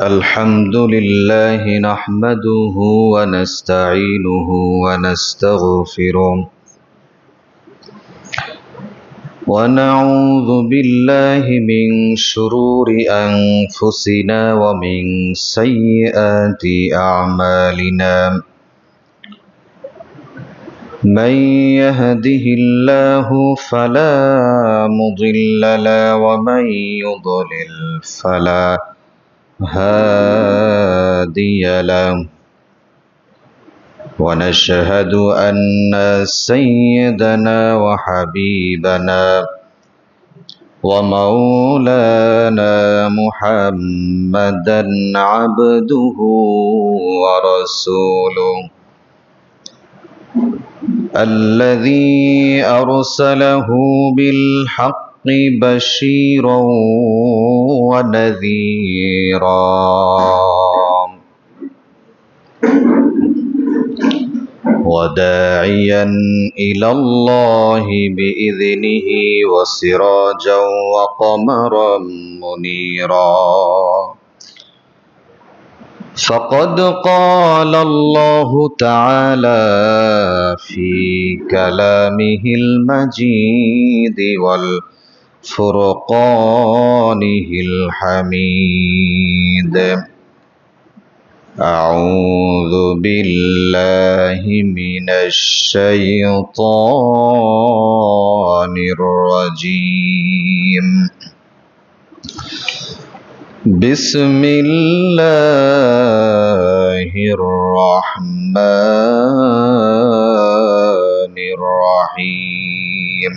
الحمد لله نحمده ونستعينه ونستغفره ونعوذ بالله من شرور أنفسنا ومن سيئات أعمالنا من يهده الله فلا مضل له ومن يضلل فلا هادي له ونشهد أن سيدنا وحبيبنا ومولانا محمدا عبده ورسوله الذي أرسله بالحق بشيرا ونذيرا وداعيا إلى الله بإذنه وسراجا وقمرا منيرا فقد قال الله تعالى في كلامه المجيد والفرقانه الحميد أعوذ بالله من الشيطان الرجيم بسم الله الرحمن الرحيم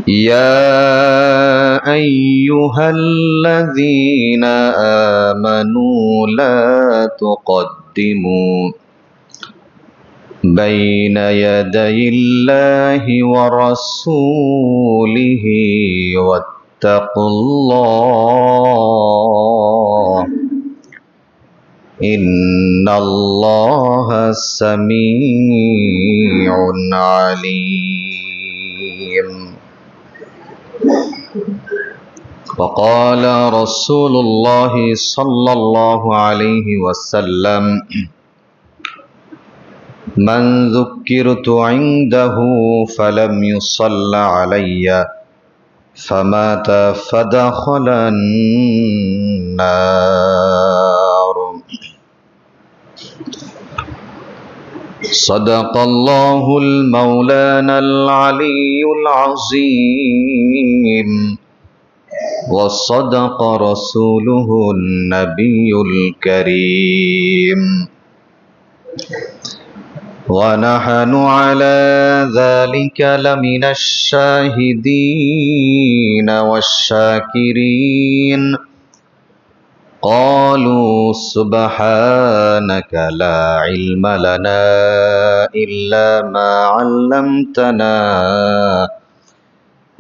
يا أيها الذين آمنوا لا تقدموا بين يدي الله ورسوله واتقوا الله إن الله سميع عليم وقال رسول الله صلى الله عليه وسلم من ذكرت عنده فلم يصل علي فمات فدخل النار صدق الله المولانا العلي العظيم وصدق رسوله النبي الكريم ونحن على ذلك لمن الشاهدين والشاكرين قالوا سبحانك لا علم لنا إلا ما علمتنا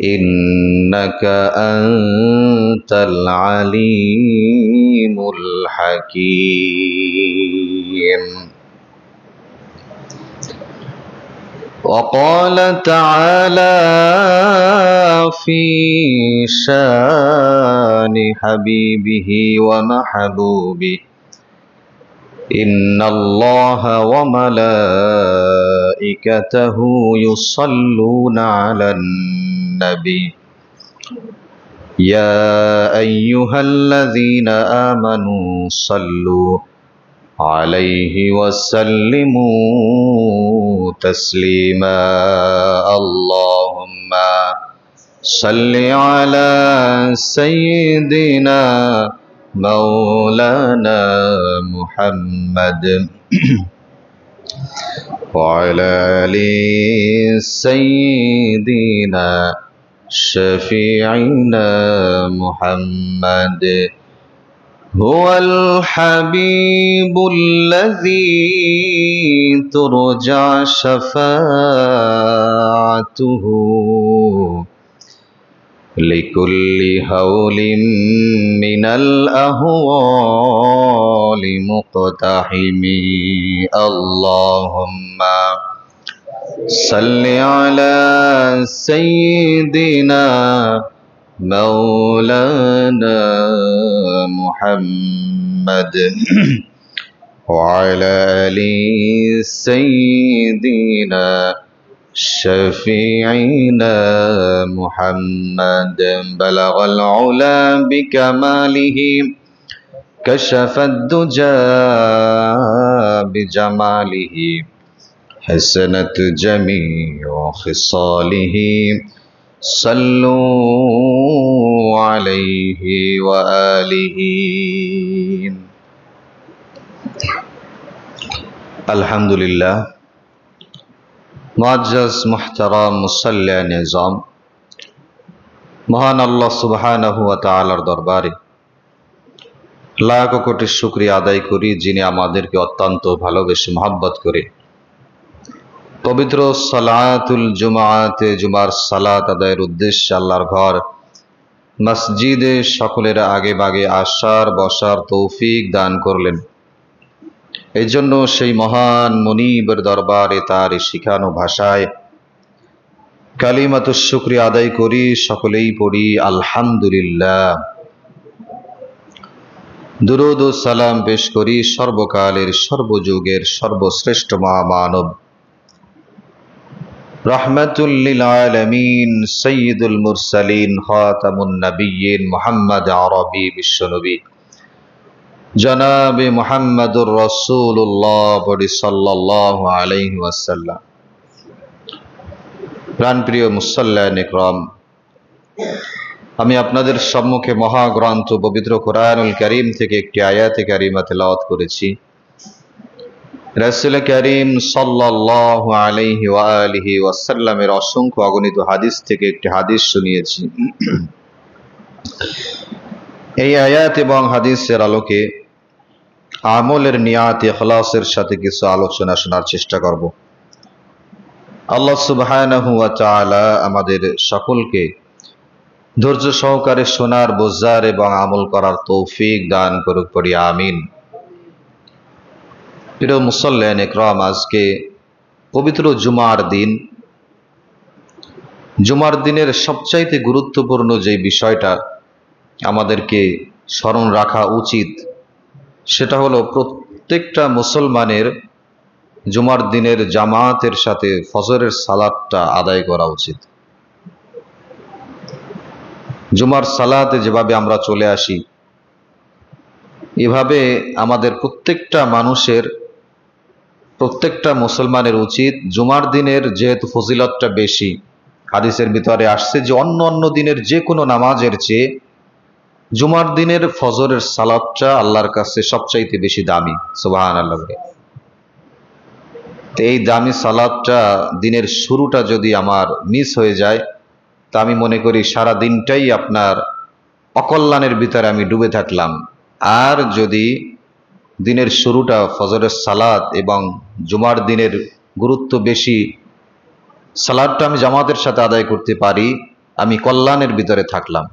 إنك أنت العليم الحكيم وقال تعالى في شان حبيبه ومحبوبه إن الله وملائكته يصلون على النبي يا أيها الذين آمنوا صلوا عليه وسلموا تسليما اللهم صل على سيدنا مولانا محمد وعلى آل سيدنا شفيعنا محمد هو الحبيب الذي ترجى شفاعته لكل هول من الأهوال مقتحم اللهم صل على سيدنا مولانا محمد وعلى آل سيدنا شفيعنا محمد بلغ العلا بكماله كشف الدجى بجماله حسنت جميع خصاله صلوا عليه وآله আলহামদুলিল্লাহ। মুআজ্জাজ মুহতারাম মুসাল্লি নিজাম, মহান আল্লাহ সুবহানাহু ওয়া তাআলার দরবারে লাখ কোটি শুকরিয়া আদায় করি, যিনি আমাদেরকে অত্যন্ত ভালোবেসে মহব্বত করে পবিত্র সালাতুল জুমাতে জুমার সালাত আদায়ের উদ্দেশ্যে আল্লাহর ঘর মসজিদে সকলের আগে বাগে আসার বসার তৌফিক দান করলেন। এই জন্য সেই মহান মুনিবের দরবারে তার শিখানো ভাষায় কালিমাতুশ শুকরিয়া আদায় করি, সকলেই পড়ি আলহামদুলিল্লাহ। দুরূদ ও সালাম পেশ করি সর্বকালের সর্বযুগের সর্বশ্রেষ্ঠ মহামানব রাহমাতুল লিল আলামিন সাইয়্যিদুল মুরসালিন খাতামুন নবিয়্যিন মুহাম্মদ আরবি বিশ্বনবী জনাবে মুহাম্মদুর রাসূলুল্লাহ সাল্লাল্লাহু আলাইহি ওয়াসাল্লাম। প্রাণপ্রিয় মুসল্লিয়ান ইকরাম, আমি আপনাদের সম্মুখে মহাগ্রন্থ পবিত্র কোরআনুল কারীম থেকে একটি আয়াতে কারিমা তেলাওয়াত করেছি। রাসূল কারীম সাল্লাল্লাহু আলাইহি ওয়া আলিহি ওয়াসাল্লামের অসংখ্য অগণিত হাদিস থেকে একটি হাদিস শুনিয়েছি। এই আয়াত এবং হাদিসের আলোকে আমলের নিয়াত ইখলাসের সাথে কিছু আলোচনা শোনার চেষ্টা করব। আল্লাহ সুবহানাহু ওয়া তাআলা আমাদের সকলকে ধৈর্য সহকারে শোনার, বোঝার এবং আমল করার তৌফিক দান করুক, পড়ি আমিন। প্রিয় মুসল্লিয়ান ইকরাম, আজকে পবিত্র জুমার দিন। জুমার দিনের সবচাইতে গুরুত্বপূর্ণ যে বিষয়টা আমাদেরকে স্মরণ রাখা উচিত, সেটা হলো প্রত্যেকটা মুসলমানের জুমার দিনের জামাতের সাথে ফজরের সালাতটা আদায় করা উচিত। জুমার সালাতে যেভাবে আমরা চলে আসি, এভাবে আমাদের প্রত্যেকটা মুসলমানের উচিত জুমার দিনের, যেহেতু ফজিলতটা বেশি, হাদিসের ভিতরে আসছে যে অন্য অন্য দিনের যে কোনো নামাজের চেয়ে জুমার দিনের ফজরের সালাতটা আল্লাহর কাছে সবচাইতে বেশি দামি। সুবহানাল্লাহ। এই দামি সালাতটা, দিনের শুরুটা যদি আমার মিস হয়ে যায়, তা আমি মনে করি সারা দিনটাই আপনার অকল্যাণের ভিতরে আমি ডুবে থাকলাম। আর যদি দিনের শুরুটা ফজরের সালাত এবং জুমার দিনের গুরুত্ব বেশি, সালাতটা আমি জামাতের সাথে আদায় করতে পারি, আমি কল্যাণের ভিতরে থাকলাম।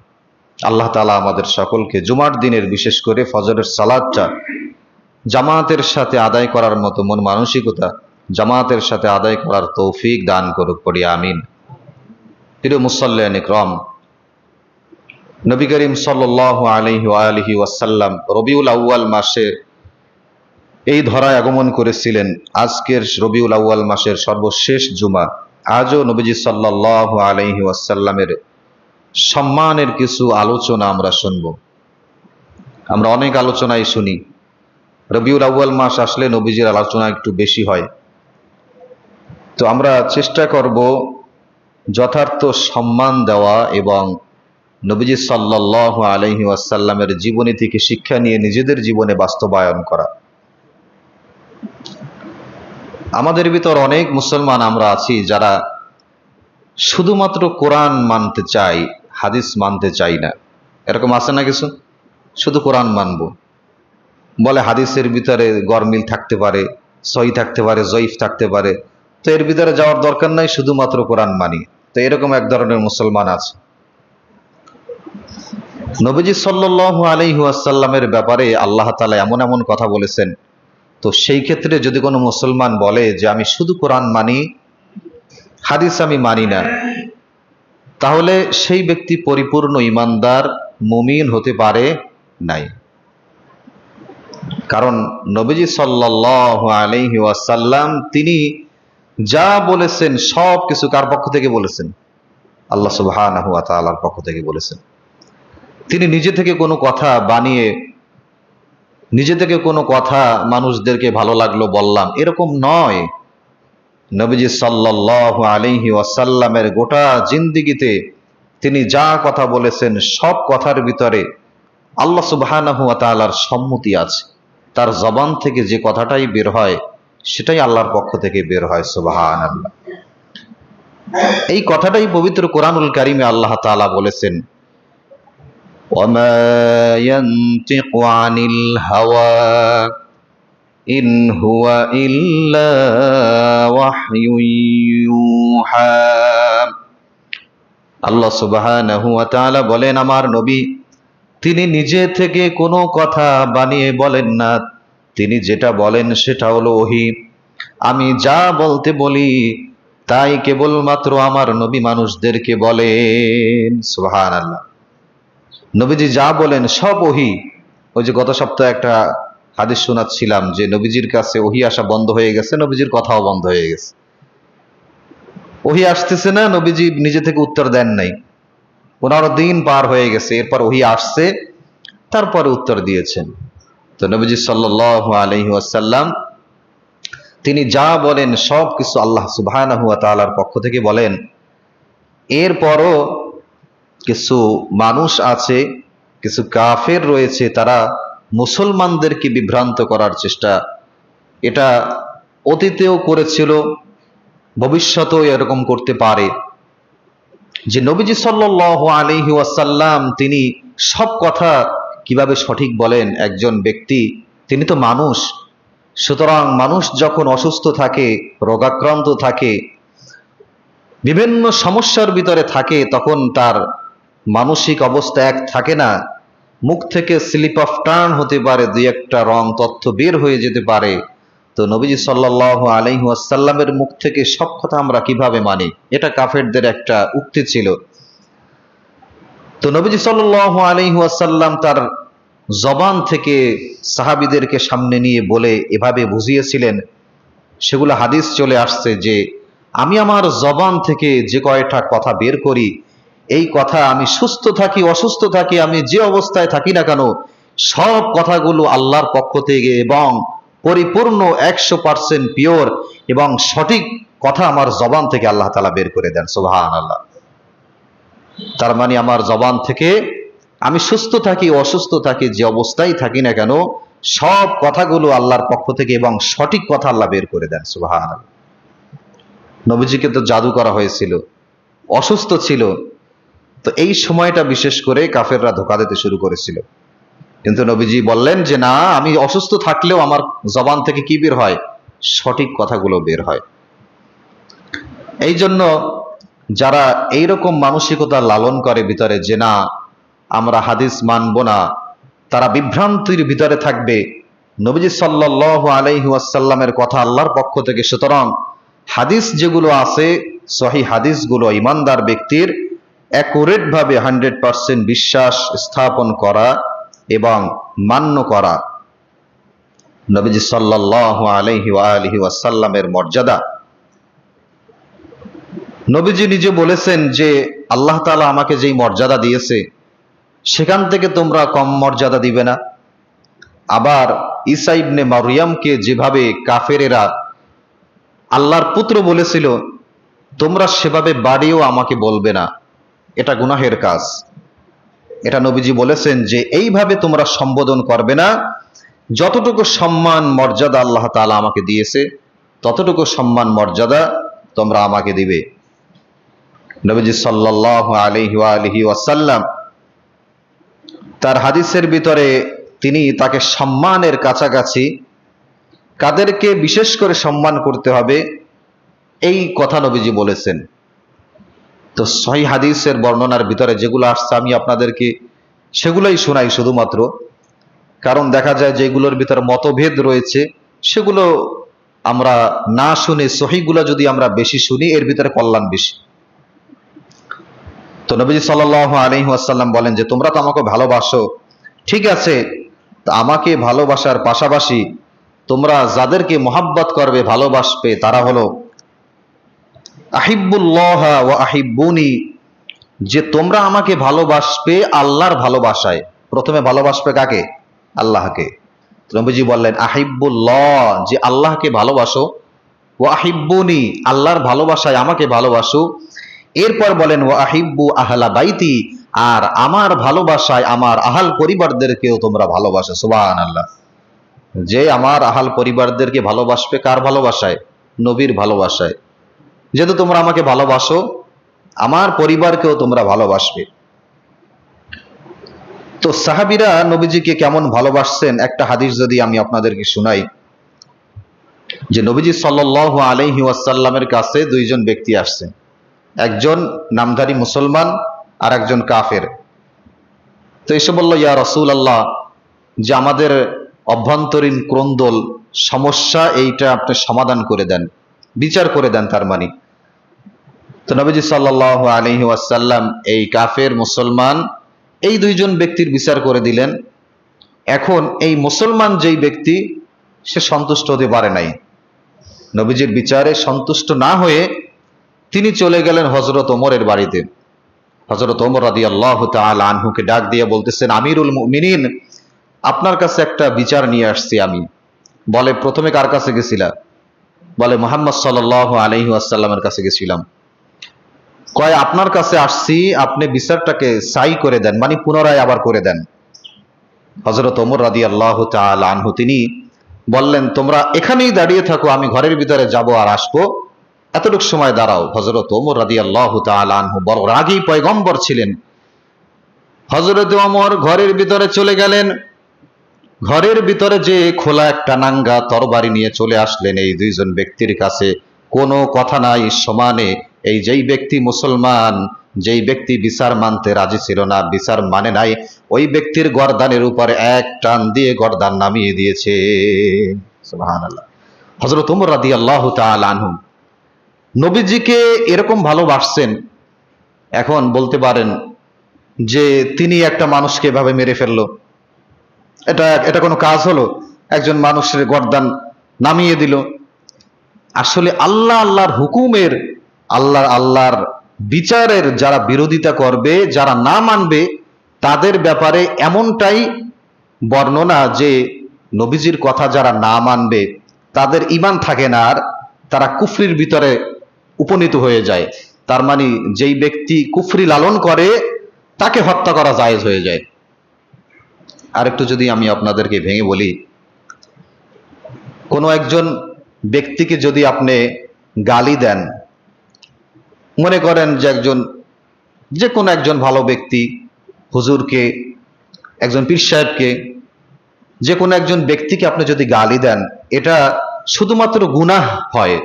আল্লাহ তাআলা আমাদের সকলকে জুমার দিনের, বিশেষ করে ফজরের সালাতটা জামাতের সাথে আদায় করার মতো মন মানসিকতা জামাতের সাথে আদায় করার তৌফিক দান করুক, পড়ি আমিন। প্রিয় মুসল্লিয়ান ইকরাম, নবী করিম সাল্লাল্লাহু আলাইহি ওয়া আলিহি ওয়াসাল্লাম রবিউল আউয়াল মাসে এই ধরায় আগমন করেছিলেন। আজকের রবিউল আউয়াল মাসের সর্বশেষ জুমা। আজও নবীজি সাল্লাল্লাহু আলাইহি ওয়াসাল্লামের সম্মানের কিছু আলোচনা আমরা শুনব। আমরা অনেক আলোচনাই শুনি, রবিউল আউয়াল মাস আসলে নবীজির আলোচনা একটু বেশি হয়। তো আমরা চেষ্টা করব যথার্থ সম্মান দেওয়া এবং নবীজি সাল্লাল্লাহু আলাইহি ওয়াসাল্লামের জীবনী থেকে শিক্ষা নিয়ে নিজেদের জীবনে বাস্তবায়ন করা। আমাদের ভিতর অনেক মুসলমান আমরা আছি যারা শুধুমাত্র কোরআন মানতে চাই, হাদিস মানতে চাই না। এরকম আছে না কিছু? শুধু কোরআন মানবো বলে, হাদিসের ভিতরে গরমিল থাকতে পারে, সহি থাকতে পারে, জয়ীফ থাকতে পারে, তো এর ভিতরে যাওয়ার দরকার নাই, শুধুমাত্র কোরআন মানি। তো এরকম এক ধরনের মুসলমান আছে। নবীজি সাল্লাল্লাহু আলাইহি ওয়াসাল্লামের ব্যাপারে আল্লাহ তাআলা এমন এমন কথা বলেছেন, তো সেই ক্ষেত্রে যদি কোনো মুসলমান বলে যে আমি শুধু কোরআন মানি, হাদিস আমি মানি না, তাহলে সেই ব্যক্তি পরিপূর্ণ ইমানদার মুমিন হতে পারে নাই। কারণ নবীজি সাল্লাল্লাহু আলাইহি ওয়াসাল্লাম তিনি যা বলেছেন সব কিছু কার পক্ষ থেকে বলেছেন? আল্লাহ সুবহানাহু ওয়া তাআলার পক্ষ থেকে বলেছেন। তিনি নিজে থেকে কোনো কথা বানিয়ে, নিজে থেকে কোনো কথা মানুষদেরকে ভালো লাগলো বললাম, এরকম নয়। নবীজি সাল্লাল্লাহু আলাইহি ওয়াসাল্লামের গোটা জিন্দেগিতে তিনি যা কথা বলেছেন সব কথার ভিতরে আল্লাহ সুবহানাহু ওয়া তাআলার সম্মতি আছে। তার জবান থেকে যে কথাটাই বের হয় সেটাই আল্লাহর পক্ষ থেকে বের হয়। সুবহানাল্লাহ। এই কথাটাই পবিত্র কোরআনুল কারীমে আল্লাহ তাআলা বলেছেন, ওয়ামা ইয়ানতিকু আনিল হাওয়া ইন হুয়া ইল্লা ওয়াহয়ুন ইউহা। আল্লাহ সুবহানাহু ওয়া তাআলা বলেন, আমার নবী তিনি নিজে থেকে কোনো কথা বানিয়ে বলেন না, তিনি যেটা বলেন সেটা হলো ওহী। আমি যা বলতে বলি তাই কেবলমাত্র আমার নবী মানুষদেরকে বলেন। সুবহানাল্লাহ। নবীজি যা বলেন সব ওহী। ওই যে গত সপ্তাহে একটা হাদিস শোনাচ্ছিলাম যে নবীজির কাছে ওহী আসা বন্ধ হয়ে গেছে, নবীজির কথাও বন্ধ হয়ে গেছে। ওহী আসতেছে না, নবীজি নিজে থেকে উত্তর দেন নাই। 15 দিন পার হয়ে গেছে, এরপর ওহী আসছে, তারপরে উত্তর দিয়েছেন। তো নবীজি সাল্লাল্লাহু আলাইহি ওয়াসাল্লাম তিনি যা বলেন সব কিছু আল্লাহ সুবহানাহু ওয়া তাআলার পক্ষ থেকে বলেন। এরপরও কিছু মানুষ আছে, কিছু কাফের রয়েছে, তারা মুসলমানদেরকে বিভ্রান্ত করার চেষ্টা এটা অতীতেও করেছিল, ভবিষ্যতেও এরকম করতে পারে। যে নবীজি সাল্লাল্লাহু আলাইহি ওয়াসাল্লাম তিনি সব কথা কিভাবে সঠিক বলেন? একজন ব্যক্তি তিনি তো মানুষ, সুতরাং মানুষ যখন অসুস্থ থাকে, রোগাক্রান্ত থাকে, বিভিন্ন সমস্যার ভিতরে থাকে, তখন তার মানসিক অবস্থা এক থাকে না। মুখ থেকে স্লিপ অফ টার্ন হতে পারে, দুই একটা রং তথ্য বের হয়ে যেতে পারে। তো নবীজি সাল্লাল্লাহু আলাইহি ওয়াসাল্লামের মুখ থেকে সব কথা আমরা কিভাবে মানি? এটা কাফেরদের একটা উক্তি ছিল। তো নবীজি সাল্লাল্লাহু আলাইহি ওয়াসাল্লাম তার জবান থেকে সাহাবীদেরকে সামনে নিয়ে বলে এভাবে বুঝিয়েছিলেন, সেগুলো হাদিস চলে আসছে যে আমি আমার জবান থেকে যে কয়টা কথা বের করি, এই কথা আমি সুস্থ থাকি অসুস্থ থাকি, আমি যে অবস্থায় থাকি না কেন, সব কথাগুলো আল্লাহর পক্ষ থেকে এবং পরিপূর্ণ 100% পিওর এবং সঠিক কথা আমার জবান থেকে আল্লাহ তাআলা বের করে দেন। সুবহানাল্লাহ। তার মানে আমার জবান থেকে আমি সুস্থ থাকি অসুস্থ থাকি, যে অবস্থায় থাকি না কেন, সব কথাগুলো আল্লাহর পক্ষ থেকে এবং সঠিক কথা আল্লাহ বের করে দেন। সুবহানাল্লাহ। নবীজিকে তো জাদু করা হয়েছিল, অসুস্থ ছিল, তো এই সময়টা বিশেষ করে কাফেররা ধোঁকা দিতে শুরু করেছিল। কিন্তু নবীজি বললেন যে না, আমি অসুস্থ থাকলেও আমার জবান থেকে কি বের হয়? সঠিক কথাগুলো বের হয়। এই জন্য যারা এইরকম মানসিকতা লালন করে ভিতরে যে না আমরা হাদিস মানব না, তারা বিভ্রান্তির ভিতরে থাকবে। নবীজি সাল্লাল্লাহু আলাইহি ওয়াসাল্লামের কথা আল্লাহর পক্ষ থেকে, সুতরাং হাদিস যেগুলো আছে সহিহ হাদিসগুলো ইমানদার ব্যক্তির অ্যাকুরেট ভাবে 100% বিশ্বাস স্থাপন করা এবং মান্য করা। নবীজি সাল্লাল্লাহু আলাইহি ওয়া আলিহি ওয়াসাল্লামের মর্যাদা, নবীজি নিজে বলেছেন যে আল্লাহ তাআলা আমাকে যেই মর্যাদা দিয়েছে সেখান থেকে তোমরা কম মর্যাদা দিবে না। আবার ঈসা ইবনে মারইয়ামকে যেভাবে কাফেরেরা আল্লাহর পুত্র বলেছিল, তোমরা সেভাবে বাড়িও আমাকে বলবে না, এটা গুনাহের কাজ। এটা নবীজি বলেছেন যে এইভাবে তোমরা সম্বোধন করবে না, যতটুকু সম্মান মর্যাদা আল্লাহ তাআলা আমাকে দিয়েছে ততটুকু সম্মান মর্যাদা তোমরা আমাকে দিবে। নবীজি সাল্লাল্লাহু আলাইহি ওয়া আলিহি ওয়াসাল্লাম তার হাদিসের ভিতরে তিনি তাকে সম্মানের কাছাকাছি কাদেরকে বিশেষ করে সম্মান করতে হবে এই কথা নবীজি বলেছেন। তো সহিহ হাদিসের বর্ণনার ভিতরে যেগুলো আসছে আমি আপনাদেরকে সেগুলোই শোনাই শুধুমাত্র, কারণ দেখা যায় যেগুলোর ভিতরে মতভেদ রয়েছে সেগুলো আমরা না শুনে সহিহগুলো যদি আমরা বেশি শুনি এর ভিতরে কল্যাণ বেশি। তো নবীজি সাল্লাল্লাহু আলাইহি ওয়াসাল্লাম বলেন যে তোমরা তো আমাকে ভালোবাসো, ঠিক আছে, তা আমাকে ভালোবাসার পাশাপাশি তোমরা যাদেরকে মহাব্বত করবে, ভালোবাসবে, তারা হলো আহিব্বুল্লাহ ওয়া আহিব্বুনি, যে তোমরা আমাকে ভালোবাসবে আল্লাহর ভালোবাসায়। প্রথমে ভালোবাসবে কাকে? আল্লাহকে। নবীজি বললেন আহিব্বুল্লাহ, যে আল্লাহকে ভালোবাসো, ওয়া আহিব্বুনি, আল্লাহর ভালোবাসায় আমাকে ভালোবাসো। এরপর বলেন ওয়া আহিব্বু আহলা বাইতি, আর আমার ভালোবাসায় আমার আহাল পরিবারদেরকেও তোমরা ভালোবাসো। সুবহানাল্লাহ। যে আমার আহাল পরিবারদেরকে ভালোবাসবে, কার ভালোবাসায়? নবীর ভালোবাসায়। যেহেতু তোমরা আমাকে ভালোবাসো, আমার পরিবারকেও তোমরা ভালোবাসবে। তো সাহাবীরা নবীজিকে কেমন ভালোবাসছেন একটা হাদিস যদি আমি আপনাদেরকে শুনাই, যে নবীজি সাল্লাল্লাহু আলাইহি ওয়াসাল্লামের কাছে দুইজন ব্যক্তি আসছেন, একজন নামধারী মুসলমান আর একজন কাফের। তো এসে বলল, ইয়া রাসূলুল্লাহ, যে আমাদের অভ্যন্তরীণ ক্রন্দল সমস্যা, এইটা আপনি সমাধান করে দেন, বিচার করে দেন তার মানে। তো নবীজি সাল্লাল্লাহু আলাইহি ওয়াসাল্লাম এই কাফের মুসলমান এই দুইজন ব্যক্তির বিচার করে দিলেন। এখন এই মুসলমান যেই ব্যক্তি, সে সন্তুষ্ট হতে পারে নাই, নবীজির বিচারে সন্তুষ্ট না হয়ে তিনি চলে গেলেন হযরত ওমরের বাড়িতে। হযরত ওমর রাদিয়াল্লাহু তাআলা আনহুকে ডাক দিয়ে বলতেছেন, আমিরুল মুমিনিন, আপনার কাছে একটা বিচার নিয়ে আসছি আমি। বলে, প্রথমে কার কাছে গেছিলা? বলে, মুহাম্মদ সাল্লাল্লাহু আলাইহি ওয়াসাল্লামের কাছে গেছিলাম। কয়, আপনার কাছে আসছি, আপনি বিচারটাকে সাই করে দেন, মানে পুনরায় আবার করে দেন। হযরত ওমর রাদিয়াল্লাহু তাআলা আনহু তিনি বললেন, তোমরা এখানেই দাঁড়িয়ে থাকো, আমি ঘরের ভিতরে যাব আর আসবো, এতটুকু সময় দাঁড়াও। হযরত ওমর রাদিয়াল্লাহু তাআলা আনহু বড় রাগী পয়গম্বর ছিলেন। হযরত ওমর ঘরের ভিতরে চলে গেলেন। ঘরের ভিতরে যে খোলা একটা নাঙ্গা তরবারি নিয়ে চলে আসলেন এই দুইজন ব্যক্তির কাছে। কোনো কথা নাই, সমানে এই যেই ব্যক্তি মুসলমান, যেই ব্যক্তি বিচার মানতে রাজি ছিল না, বিচার মানে নাই, ওই ব্যক্তির গর্দানের উপরে এক টান দিয়ে গর্দান নামিয়ে দিয়েছে। সুবহানাল্লাহ। হযরত ওমর রাদিয়াল্লাহু তাআলা আনহু নবীজিকে এরকম ভালোবাসছেন। এখন বলতে পারেন যে তিনি একটা মানুষকে এভাবে মেরে ফেললো, এটা কোনো কাজ হলো? একজন মানুষের গর্দান নামিয়ে দিল। আসলে আল্লাহর হুকুমের, আল্লাহর বিচারের যারা বিরোধিতা করবে, যারা না মানবে, তাদের ব্যাপারে এমনটাই বর্ণনা যে নবীজির কথা যারা না মানবে তাদের ঈমান থাকে না, আর তারা কুফরির ভিতরে উপনীত হয়ে যায়। তার মানে যেই ব্যক্তি কুফরি লালন করে তাকে হত্যা করা জায়েজ হয়ে যায়। আর একটু যদি আমি আপনাদেরকে ভেঙে বলি, কোনো একজন ব্যক্তিকে যদি আপনি গালি দেন, মনে করেন যে কোনো একজন ভালো ব্যক্তি, হুজুরকে, একজন পীর সাহেবকে, যে কোনো একজন ব্যক্তিকে আপনি যদি গালি দেন, এটা শুধুমাত্র গুনাহ হয়,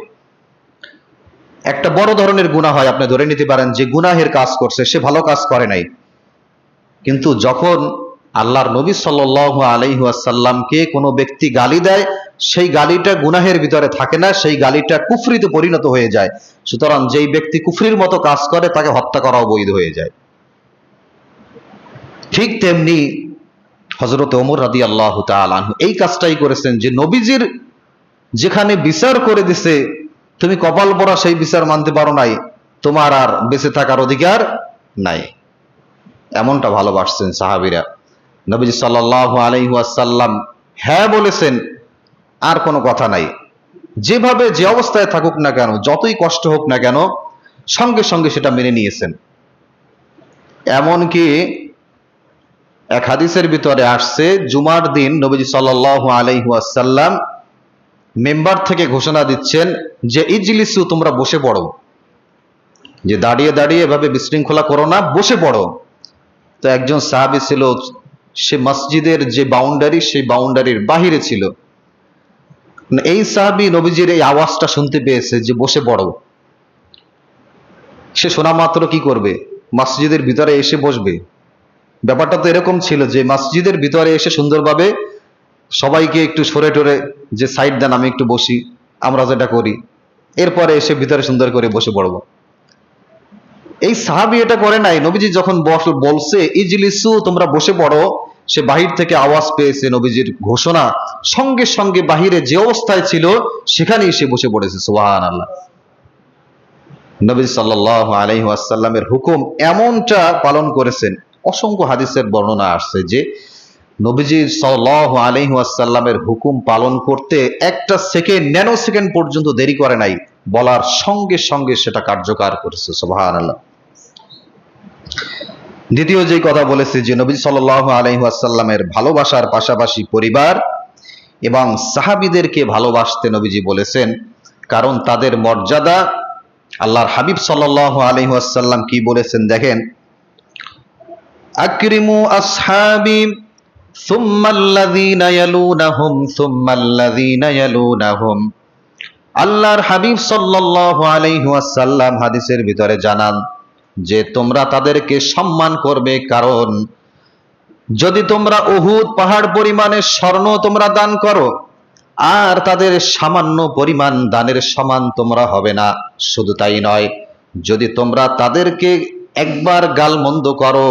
একটা বড় ধরনের গুনাহ হয়। আপনি ধরে নিতে পারেন যে গুনাহের কাজ করছে, সে ভালো কাজ করে নাই। কিন্তু যখন আল্লাহর নবী সাল্লাল্লাহু আলাইহি ওয়াসাল্লামকে কোনো ব্যক্তি গালি দেয়, সেই গালিটা গুনাহের ভিতরে থাকে না, সেই গালিটা কুফরিতে পরিণত হয়ে যায়। সুতরাং যেই ব্যক্তি কুফরির মতো কাজ করে তাকে হত্যা করাও বৈধ হয়ে যায়। ঠিক তেমনি হযরত ওমর রাদিয়াল্লাহু তাআলা আনহু এই কাজটাই করেছেন, যে নবীজির যেখানে বিচার করে দিছে, তুমি কপাল পরা সেই বিচার মানতে পারো নাই, তোমার আর বেঁচে থাকার অধিকার নাই। এমনটা ভালোবাসছেন সাহাবীরা। নবীজি সাল্লাল্লাহু আলাইহি ওয়াসাল্লাম হ্যাঁ বলেছেন, আর কোনো কথা নাই। যেভাবে যে অবস্থায় থাকুক না কেন, যতই কষ্ট হোক না কেন, সঙ্গে সঙ্গে সেটা মেনে নিয়েছেন। এমনকি এক হাদিসের ভিতরে আসছে, জুমার দিন নবীজি সাল্লাল্লাহু আলাইহি ওয়াসাল্লাম মেম্বার থেকে ঘোষণা দিচ্ছেন যে ইজলিসু, তোমরা বসে পড়ো, যে দাঁড়িয়ে দাঁড়িয়ে এভাবে বিশৃঙ্খলা করো না, বসে পড়ো। তো একজন সাহাবী ছিল, সে মসজিদের যে বাউন্ডারি, সেই বাউন্ডারির বাহিরে ছিল। এই সাহাবী নবীজির এই আওয়াজটা শুনতে পেয়েছে যে বসে পড়ো। সে শোনা মাত্র কি করবে? মসজিদের ভিতরে এসে বসবে। ব্যাপারটা তো এরকম ছিল যে মসজিদের ভিতরে এসে সুন্দরভাবে সবাইকে একটু সরে টরে, যে সাইড দেন, আমি একটু বসি, আমরা যেটা করি, এরপরে এসে ভিতরে সুন্দর করে বসে পড়ব। এই সাহাবী এটা করে নাই। নবীজি যখন বলছে ইজলিসু, তোমরা বসে পড়ো, সে বাহির থেকে আওয়াজ পেয়েছে নবীজির ঘোষণা, সঙ্গে সঙ্গে বাহিরে যে অবস্থায় ছিল সেখানেই সে বসে পড়েছে। সুবহানাল্লাহ। নবী সাল্লাল্লাহু আলাইহি ওয়াসাল্লামের হুকুম এমনটা পালন করেছেন। অসংখ্য হাদিসের বর্ণনা আসছে যে নবীজি সাল্লাল্লাহু আলাইহি ওয়াসাল্লামের হুকুম পালন করতে একটা সেকেন্ড, ন্যানো সেকেন্ড পর্যন্ত দেরি করে নাই, বলার সঙ্গে সঙ্গে সেটা কার্যকর করেছে। সুবহানাল্লাহ। দ্বিতীয় যে কথা বলেছে যে নবী সাল্লাল্লাহু আলাইহি ওয়াসাল্লামের ভালোবাসার পাশাপাশি পরিবার এবং সাহাবীদেরকে ভালোবাসতে নবীজি বলেছেন, কারণ তাদের মর্যাদা আল্লাহর হাবিব সাল্লাল্লাহু আলাইহি ওয়াসাল্লাম কি বলেছেন দেখেন, আকরিমু আসহাবি সুম্মাল্লাযীনা ইয়ালুনাহুম সুম্মাল্লাযীনা ইয়ালুনাহুম। আল্লাহর হাবিব সাল্লাল্লাহু আলাইহি ওয়াসাল্লাম হাদিসের ভিতরে জানান যে তোমরা তাদেরকে সম্মান করবে, কারণ যদি তোমরা উহুদ পাহাড় পরিমাণের স্বর্ণ তোমরা দান করো আর তাদের সামান্য পরিমাণ দানের সমান তোমরা হবে না, শুধু তাই নয়, যদি তোমরা তাদেরকে একবার গালমন্দ করো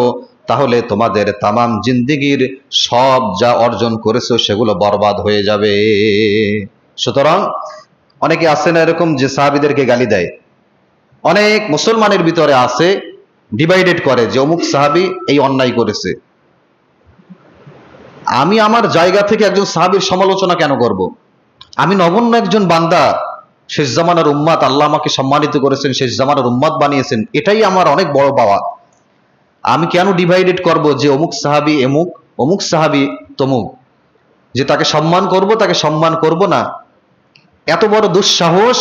তাহলে তোমাদের তামাম জিন্দেগির সব যা অর্জন করেছো সেগুলো বরবাদ হয়ে যাবে। সুতরাং অনেকে আছে না এরকম যে সাহাবীদেরকে গালি দেয়, অনেক মুসলমানের ভিতরে আছে ডিভাইডেড করে যে অমুক সাহাবী এই অন্যায় করেছে। আমি আমার জায়গা থেকে একজন সাহাবীর সমালোচনা কেন করব? আমি নগণ্য একজন বান্দা, শেষ জামানার উম্মাত, আল্লাহ আমাকে সম্মানিত করেছেন, শেষ জামানার উম্মাত বানিয়েছেন, এটাই আমার অনেক বড় পাওয়া। আমি কেন ডিভাইডেড করব যে অমুক সাহাবী এমুক, অমুক সাহাবী তমুক, যে তাকে সম্মান করব তাকে সম্মান করব না? এত বড় দুঃসাহস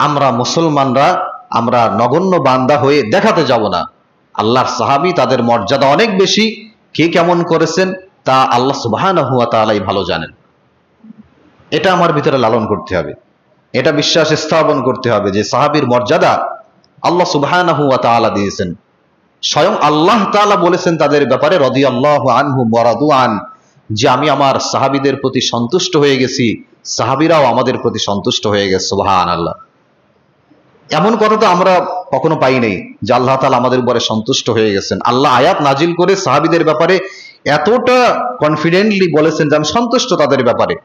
আমরা মুসলমানরা, আমরা নগণ্য বান্দা হয়ে দেখাতে যাব না। আল্লাহর সাহাবী, তাদের মর্যাদা অনেক বেশি, কে কেমন করেছেন তা আল্লাহ সুবহানাহু ওয়া তাআলাই ভালো জানেন। এটা আমার ভিতরে লালন করতে হবে, এটা বিশ্বাস স্থাপন করতে হবে যে সাহাবীর মর্যাদা আল্লাহ সুবহানাহু ওয়া তাআলা দিয়েছেন। স্বয়ং আল্লাহ তাআলা বলেছেন তাদের ব্যাপারে, রাদিয়াল্লাহু আনহুম ওয়া রাদু আন, যে আমি আমার সাহাবীদের প্রতি সন্তুষ্ট হয়ে গেছি, সাহাবীরাও আমাদের প্রতি সন্তুষ্ট হয়ে গেছে। সুবহানাল্লাহ। এমন কথা তো আমরা কখনো পাই নাই যে আল্লাহ তাআলা আমাদের উপরে সন্তুষ্ট হয়ে গেছেন। আল্লাহ আয়াত নাজিল করে সাহাবীদের ব্যাপারে এতটা কনফিডেন্টলি বলেছেন যে আমি সন্তুষ্ট তাদের ব্যাপারে,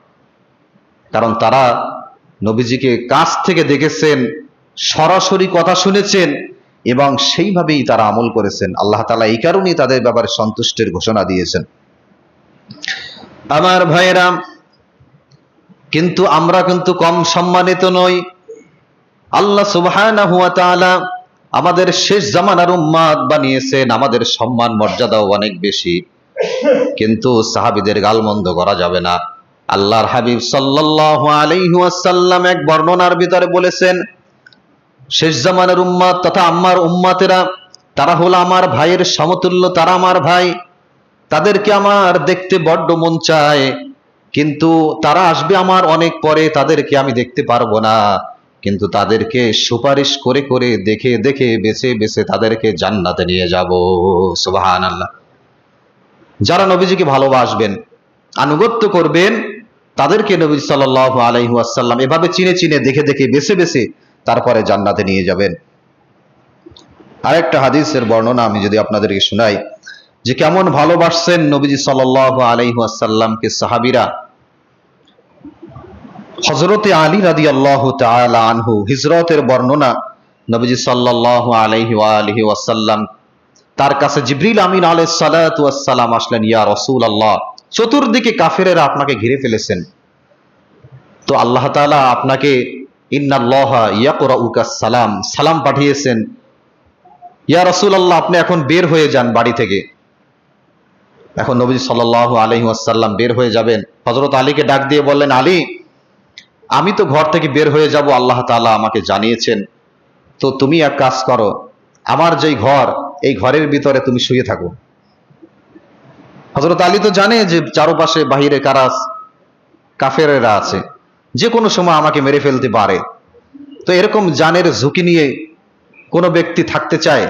কারণ তারা নবীজিকে কাছ থেকে দেখেছেন, সরাসরি কথা শুনেছেন এবং সেইভাবেই তারা আমল করেছেন। আল্লাহ তাআলা এই কারণেই তাদের ব্যাপারে সন্তুষ্টির ঘোষণা দিয়েছেন। আমার ভাইয়েরা, কিন্তু আমরা কিন্তু কম সম্মানিত নই। আল্লাহ সুবহানাহু ওয়া তাআলা আমাদের শেষ জামানার উম্মাত বানিয়েছেন, আমাদের সম্মান মর্যাদাও অনেক বেশি, কিন্তু সাহাবীদের গালমন্দ করা যাবে না। আল্লাহর হাবিব সাল্লাল্লাহু আলাইহি ওয়াসাল্লাম এক বর্ণনার ভিতরে বলেছেন, শেষ জামানার উম্মাত তথা আমার উম্মাতেরা, তারা হলো আমার ভাইয়ের সমতুল্য, তারা আমার ভাই, তাদেরকে আমার দেখতে বড্ড মন চায়, কিন্তু তারা আসবে আমার অনেক পরে, তাদেরকে আমি দেখতে পারবো না, কিন্তু তাদেরকে সুপারিশ করে করে দেখে দেখে বেছে বেছে তাদেরকে জান্নাতে নিয়ে যাব। সুবহানাল্লাহ। যারা নবীজিকে ভালোবাসবেন, আনুগত্য করবেন, তাদেরকে নবী সাল্লাল্লাহু আলাইহি ওয়াসাল্লাম এভাবে চিনে চিনে দেখে দেখে বেছে বেছে তারপরে জান্নাতে নিয়ে যাবেন। আরেকটা হাদিসের বর্ণনা আমি যদি আপনাদেরকে শোনাই যে কেমন ভালোবাসছেন নবীজি সাল্লাল্লাহু আলাইহি ওয়াসাল্লামকে সাহাবীরা। হযরতে আলী রাদিয়াল্লাহু তাআলা আনহু হিজরতের বর্ণনা, নবীজি সাল্লাল্লাহু আলাইহি ওয়া আলিহি ওয়াসাল্লাম তার কাছে জিবরিল আমিন আলাইহিস সালাতু ওয়াস সালাম আসলেন, ইয়া রাসূলুল্লাহ, চতুর্দিকে কাফেরেরা আপনাকে ঘিরে ফেলেছেন, তো আল্লাহ তাআলা আপনাকে ইন্নাল্লাহা ইয়াকরাউকাস সালাম, সালাম পাঠিয়েছেন, ইয়া রাসূলুল্লাহ আপনি এখন বের হয়ে যান বাড়ি থেকে। এখন নবী সাল্লাল্লাহু আলাইহি ওয়াসাল্লাম বের হয়ে যাবেন, হযরত আলীকে ডাক দিয়ে বললেন, আলী, আমি তো ঘর থেকে বের হয়ে যাব, আল্লাহ তাআলা আমাকে জানিয়েছেন, তো তুমি এক কাজ করো, আমার যেই ঘর, এই ঘরের ভিতরে তুমি শুয়ে থাকো। হযরত আলী তো জানে যে চারপাশে বাহিরে কারা, কাফেরেরা আছে, যে কোনো সময় আমাকে মেরে ফেলতে পারে, তো এরকম জানের ঝুঁকি নিয়ে কোনো ব্যক্তি থাকতে চায়?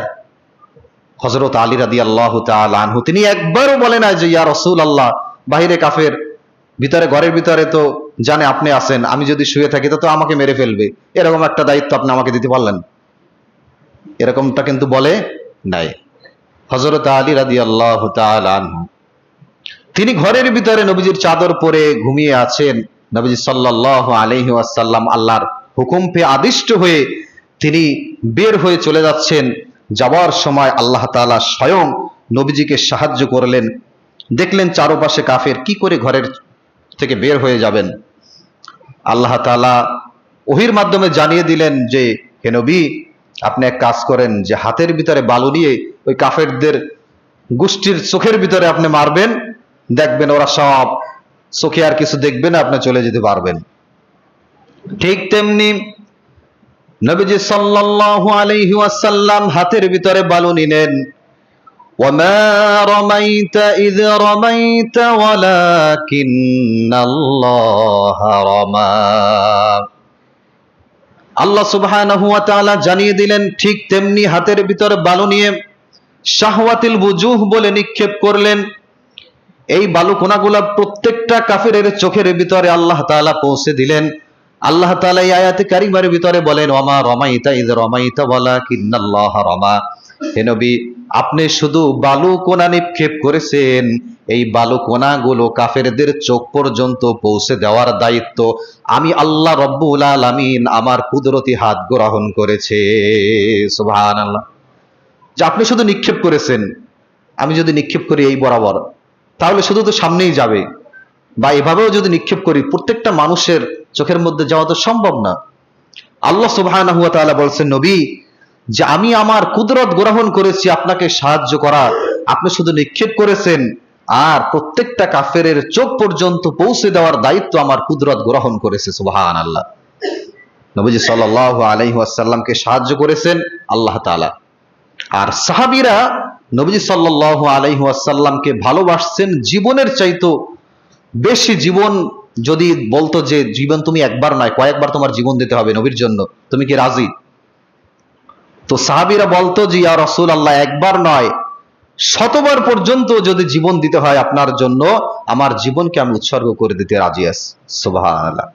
হযরত আলী রাদিয়াল্লাহু তাআলা আনহু তিনি একবারও বলে না যে ইয়া রাসূলুল্লাহ, বাহিরে কাফের, ভিতরে ঘরের ভিতরে তো জানে আপনি আছেন, আমি যদি শুয়ে থাকি তো আমাকে মেরে ফেলবে, এরকম একটা দায়িত্ব আপনি আমাকে দিতে পারলেন? এরকমটা কিন্তু বলে নাই। হযরত আলী রাদিয়াল্লাহু তাআলা আনহু তিনি ঘরের ভিতরে নবীজির চাদর পরে ঘুমিয়ে আছেন। নবীজি সাল্লাল্লাহু আলাইহি ওয়াসাল্লাম আল্লাহর হুকুম পেয়ে আদিষ্ট হয়ে তিনি বের হয়ে চলে যাচ্ছেন। যাওয়ার সময় আল্লাহ তাআলা স্বয়ং নবীজিকে সাহায্য করলেন। দেখলেন চারপাশে কাফের, কি করে ঘরের থেকে বের হয়ে যাবেন? আল্লাহ তাআলা ওহীর মাধ্যমে জানিয়ে দিলেন যে, হে নবী, আপনি এক কাজ করেন, যে হাতের ভিতরে বালু নিয়ে ওই কাফেরদের গোষ্ঠীর চোখের ভিতরে আপনি মারবেন, দেখবেন ওরা সব চোখে আর কিছু দেখবে না, আপনি চলে যেতে পারবেন। ঠিক তেমনি নবীজি সাল্লাল্লাহু আলাইহি ওয়াসাল্লাম হাতের ভিতরে বালু নিলেন। ওয়ামা রামাইতা ইয রামাইতা ওয়ালাকিন্নাল্লাহা রামা। আল্লাহ সুবহানাহু ওয়া তাআলা জানিয়ে দিলেন, ঠিক তেমনি হাতের ভিতরে বালু নিয়ে শাহওয়াতিল বুজুহ বলে নিক্ষেপ করলেন। এই বালু কোনাগুলা প্রত্যেকটা কাফিরের চোখের ভিতরে আল্লাহ তাআলা পৌঁছে দিলেন। আল্লাহ তাআলা এই আয়াতে কারিমার ভিতরে বলেন, ওয়ামা রামাইতা ইয রামাইতা ওয়ালাকিন্নাল্লাহা রামা। হে নবী, আপনি শুধু বালু কোনা নিক্ষেপ করেছেন, এই বালু কোনাগুলো কাফেরদের চোখ পর্যন্ত পৌঁছে দেওয়ার দায়িত্ব আমি আল্লাহ রব্বুল আলামিন আমার কুদরতি হাত গ্রহণ করেছে। সুবহানাল্লাহ। যে আপনি শুধু নিক্ষেপ করেছেন, আমি যদি নিক্ষেপ করি এই বরাবর, তাহলে শুধু তো সামনেই যাবে, বা এভাবেও যদি নিক্ষেপ করি প্রত্যেকটা মানুষের চোখের মধ্যে যাওয়া তো সম্ভব না। আল্লাহ সুবহানাহু ওয়া তাআলা বলছেন, নবী, যে আমি আমার কুদরত গ্রহণ করেছি আপনাকে সাহায্য করার, আপনি শুধু নিক্ষেপ করেছেন, আর প্রত্যেকটা কাফেরের চোখ পর্যন্ত পৌঁছে দেওয়ার দায়িত্ব আমার কুদরত গ্রহণ করেছে। সুবহানাল্লাহ। নবীজি সাল্লাল্লাহু আলাইহি ওয়াসাল্লামকে সাহায্য করেছেন আল্লাহ তাআলা। আর সাহাবীরা নবীজি সাল্লাল্লাহু আলাইহি ওয়াসাল্লামকে ভালোবাসছেন জীবনের চাইতো বেশি। জীবন যদি বলতো যে জীবন তুমি একবার নয় কয়েকবার তোমার জীবন দিতে হবে নবীর জন্য, তুমি কি রাজি? তো সাহাবীরা বলতো যে ইয়া রাসূলুল্লাহ, একবার নয় শতবার পর্যন্ত যদি জীবন দিতে হয় আপনার জন্য, আমার জীবনকে আমি উৎসর্গ করে দিতে রাজি আছি। সুবহানাল্লাহ।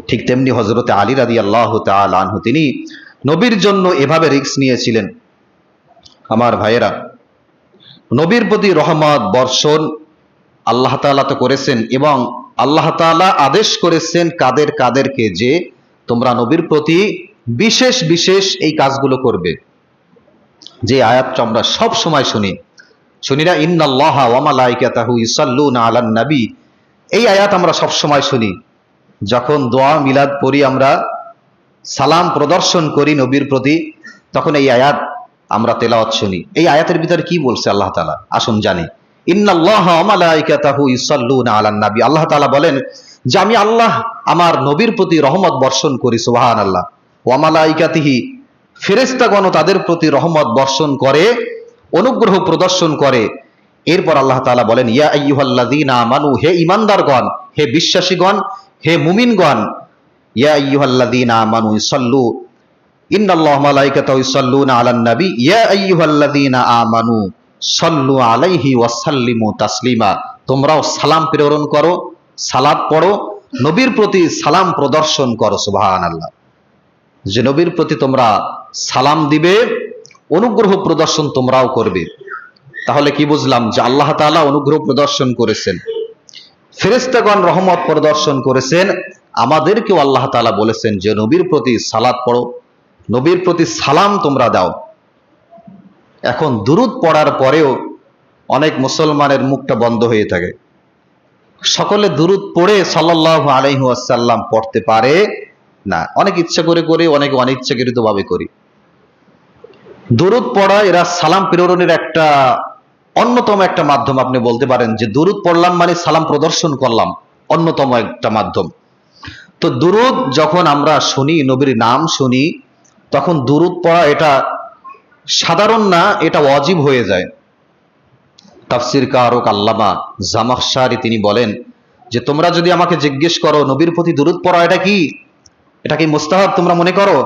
ঠিক তেমনি হযরত আলী রাদিয়াল্লাহু তাআলা আনহু তিনি নবীর জন্য এভাবে রিস্ক নিয়েছিলেন। আমার ভাইয়েরা, নবীর প্রতি রহমত বর্ষণ আল্লাহ তাআলা তো করেছেন, এবং আল্লাহ তাআলা আদেশ করেছেন কাদেরকে যে তোমরা নবীর প্রতি বিশেষ বিশেষ এই কাজগুলো করবে। যে আয়াতটা আমরা সব সময় শুনি না, ইন্নাল্লাহা ওয়া মালাইকাতাহু ইউসাল্লুনা আলান নবী। এই আয়াত আমরা সব সময় শুনি, যখন দোয়া মিলাদ পড়ি, আমরা সালাম প্রদর্শন করি নবীর প্রতি, তখন এই আয়াত আমরা তেলাওয়াত শুনি। এই আয়াতের ভিতরে কি বলছে আল্লাহ তাআলা, আসুন জানি। ইন্নাল্লাহা ওয়া মালাইকাতাহু ইউসাল্লুনা আলান নবী। আল্লাহ তাআলা বলেন যে আমি আল্লাহ আমার নবীর প্রতি রহমত বর্ষণ করি। সুবহানাল্লাহ। ওয়া মালাইকাতিহি, ফেরেশতাগণ তাদের প্রতি রহমত বর্ষণ করে, অনুগ্রহ প্রদর্শন করে। এরপর আল্লাহ তাআলা বলেন, ইয়া আইয়ুহাল্লাযীনা আমানু, হে ঈমানদারগণ, হে বিশ্বাসীগণ, হে মুমিনগণ, ইয়া আইয়ুহাল্লাযীনা আমানু ইসাল্লু ইন্নাল্লাহা ওয়া মালাইকাতাহু ইউসাল্লুনা আলান নবী ইয়া আইয়ুহাল্লাযীনা আমানু সাল্লু আলাইহি ওয়া সাল্লিমু তাসলিমা। তোমরাও সালাম প্রেরণ করো, সালাত পড়ো, নবীর প্রতি সালাম প্রদর্শন করো। সুবহানাল্লাহ। যে নবীর প্রতি তোমরা সালাম দিবে, অনুগ্রহ প্রদর্শন তোমরাও করবে। তাহলে কি বুঝলাম? যে আল্লাহ তাআলা অনুগ্রহ প্রদর্শন করেছেন, ফেরেশতাগণ রহমত প্রদর্শন করেছেন, আমাদেরকেও আল্লাহ তাআলা বলেছেন যে নবীর প্রতি সালাত পড়ো, নবীর প্রতি সালাম তোমরা দাও। এখন দুরূদ পড়ার পরেও অনেক মুসলমানের মুখটা বন্ধ হয়ে থাকে। সকলে দুরূদ পড়ে সাল্লাল্লাহু আলাইহি ওয়াসাল্লাম পড়তে পারে না, অনেক ইচ্ছা করে করে, অনেক অনিচ্ছাকৃতভাবে করি। দুরূদ পড়া এরা সালাম প্রেরণের একটা অন্যতম একটা মাধ্যম। আপনি বলতে পারেন যে দুরূদ পড়লাম মানে সালাম প্রদর্শন করলাম, অন্যতম একটা মাধ্যম। তো দুরূদ যখন আমরা শুনি, নবীর নাম শুনি, তখন দুরূদ পড়া এটা সাধারণ না, এটা ওয়াজিব হয়ে যায়। তাফসীর কারক আল্লামা জামাখশারি তিনি বলেন যে তোমরা যদি আমাকে জিজ্ঞেস করো নবীর প্রতি দুরূদ পড়া এটা কি, এটা কি মুস্তাহাব তোমরা মনে করো?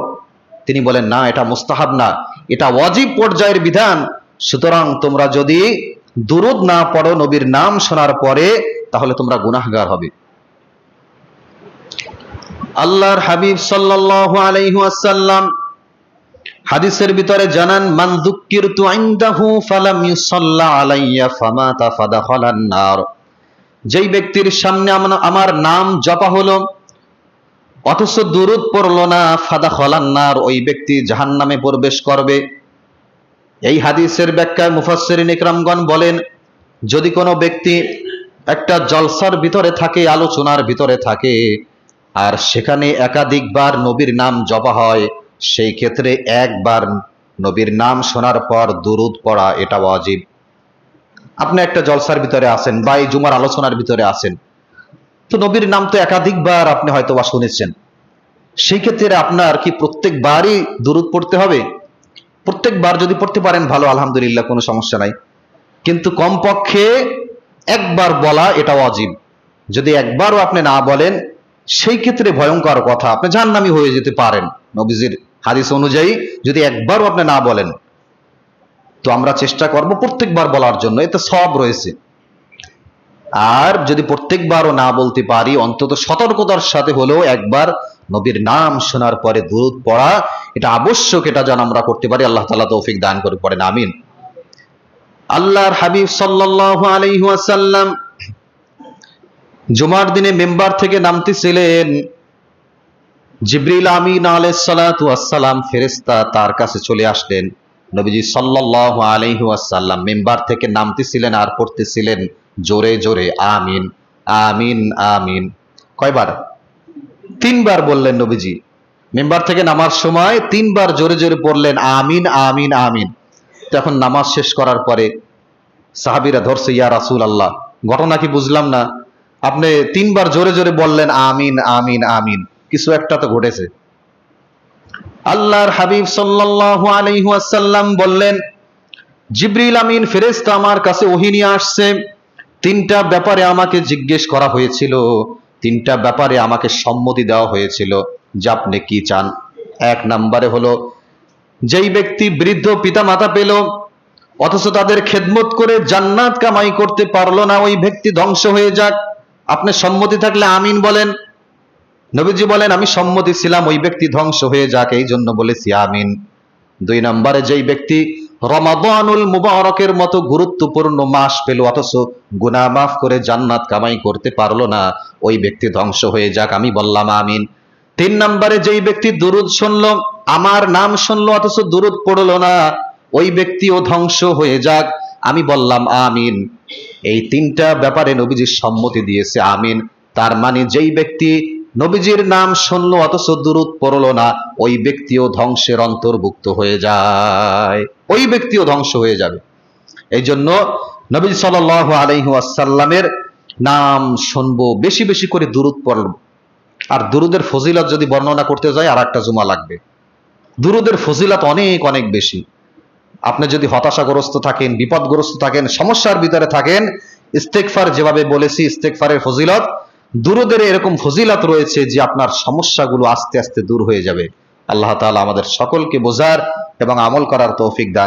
তিনি বলেন না, এটা মুস্তাহাব না, এটা ওয়াজিব পর্যায়ের বিধান। সুতরাং তোমরা যদি দুরূদ না পড়ো নবীর নাম শোনার পরে, তাহলে তোমরা গুনাহগার হবে। আল্লাহর হাবিব সাল্লাল্লাহু আলাইহি ওয়াসাল্লাম হাদিসের ভিতরে জানান, মান যুক্কিরতু ইনদাহু ফালাম ইউসাল্লা আলাইয়া ফামাতা ফাদাখালান নার। যেই ব্যক্তির সামনে আমার নাম জপা হলো অথচ দুরূদ পড়লো না, ফাদাখালান নার, ওই ব্যক্তি জাহান্নামে প্রবেশ করবে। এই হাদিসের ব্যাখ্যায় মুফাসসিরিন ইকরামগণ বলেন, যদি কোনো ব্যক্তি একটা জলসার ভিতরে থাকে, আলোচনার ভিতরে থাকে, আর সেখানে একাধিকবার নবীর নাম জপা হয়, সেই ক্ষেত্রে একবার নবীর নাম শোনার পর দুরূদ পড়া এটা ওয়াজিব। আপনি একটা জলসার ভিতরে আছেন বা এই জুমার আলোচনার ভিতরে আছেন, তো নবীর নাম তো একাধিকবার আপনি হয়তো বা শুনেছেন, সেই ক্ষেত্রে আপনার কি প্রত্যেকবারই দুরূদ পড়তে হবে? প্রত্যেকবার যদি পড়তে পারেন ভালো, আলহামদুলিল্লাহ, কোনো সমস্যা নাই, কিন্তু কমপক্ষে একবার বলা এটা ওয়াজিব। যদি একবারও আপনি না বলেন, সেই ক্ষেত্রে ভয়ঙ্কর কথা, আপনি জাহান্নামী হয়ে যেতে পারেন। নবীজির হাদিস অনুযায়ী যদি একবারও আপনি না বলেন, তো আমরা চেষ্টা করব প্রত্যেকবার বলার জন্য, এতে সওয়াব রয়েছে। আর যদি প্রত্যেকবারও না বলতে পারি, অন্তত সতর্কতার সাথে হলেও একবার নবীর নাম শোনার পরে দুরূদ পড়া এটা আবশ্যক, এটা যেন আমরা করতে পারি। আল্লাহ তাআলা তৌফিক দান করে, পড়েন আমিন। আল্লাহর হাবিব সাল্লাল্লাহু আলাইহি ওয়াসাল্লাম জুমার দিনে মেম্বার থেকে নামতেছিলেন, জিবরিল আমিন আলাইহিস সালাতু ওয়াস সালাম ফেরেশতা তার কাছে চলে আসলেন। নবীজি সাল্লাল্লাহু আলাইহি ওয়াসাল্লাম মেম্বার থেকে নামতেছিলেন আর পড়তেছিলেন জোরে জোরে আমিন আমিন আমিন। কয়বার? 3 বার বললেন নবীজি। মেম্বার থেকে নামার সময় 3 বার জোরে জোরে পড়লেন আমিন আমিন আমিন। তখন নামাজ শেষ করার পরে সাহাবীরা ধরছে, ইয়া রাসূলুল্লাহ, ঘটনা কি বুঝলাম না, আপনি 3 বার জোরে জোরে বললেন আমিন আমিন আমিন, কিছু একটা তো ঘটেছে। আল্লাহর হাবিব সাল্লাল্লাহু আলাইহি ওয়াসাল্লাম বললেন, জিবরিল আমিন ফেরেশতা আমার কাছে ওহী নিয়ে আসছে, 3টা ব্যাপারে আমাকে জিজ্ঞেস করা হয়েছিল, 3টা ব্যাপারে আমাকে সম্মতি দেওয়া হয়েছিল যে আপনি কি চান। 1 নম্বরে হলো, যেই ব্যক্তি বৃদ্ধ পিতামাতা পেল অথচ তাদের খেদমত করে জান্নাত কামাই করতে পারলো না, ওই ব্যক্তি ধ্বংস হয়ে যাক। আপনি সম্মতি থাকলে আমিন বলেন। নবীজি বলেন, আমি সম্মতি ছিলাম, ওই ব্যক্তি ধ্বংস হয়ে যাক, এই জন্য বলেছি আমিন। 2 নম্বরে, যেই ব্যক্তি রমাদানুল মুবারকের মতো গুরুত্বপূর্ণ মাস পেল অথচ গুনাহ মাফ করে জান্নাত কামাই করতে পারলো না, ওই ব্যক্তি ধ্বংস হয়ে যাক, আমি বললাম আমিন। 3 নম্বরে, যেই ব্যক্তি দুরূদ শুনলো, আমার নাম শুনলো অথচ দুরূদ পড়লো না, ওই ব্যক্তিও ধ্বংস হয়ে যাক, আমি বললাম আমিন। এই 3টা ব্যাপারে নবীজি সম্মতি দিয়েছে আমিন। তার মানে যেই ব্যক্তি নবীজির নাম শুনলো অথচ দুরূদ পড়লো না, ওই ব্যক্তিও ধ্বংসের অন্তর্ভুক্ত হয়ে যায়, ওই ব্যক্তিও ধ্বংস হয়ে যাবে। এই জন্য নবী সাল্লাল্লাহু আলাইহি ওয়াসাল্লামের নাম শুনবো, বেশি বেশি করে দুরূদ পড়ব। আর দুরূদের ফজিলত যদি বর্ণনা করতে যাই আর একটা জুমা লাগবে। দুরূদের ফজিলত অনেক অনেক বেশি। আপনি যদি হতাশাগ্রস্ত থাকেন, বিপদগ্রস্ত থাকেন, সমস্যার ভিতরে থাকেন, ইস্তেগফার যেভাবে বলেছি, ইস্তেগফারের ফজিলত, দুরূদের এরকম ফজিলত রয়েছে যে আপনার সমস্যাগুলো আস্তে আস্তে দূর হয়ে যাবে। আল্লাহ তাআলা আমাদের সকলকে বোঝার এবং আমল করার তৌফিক দান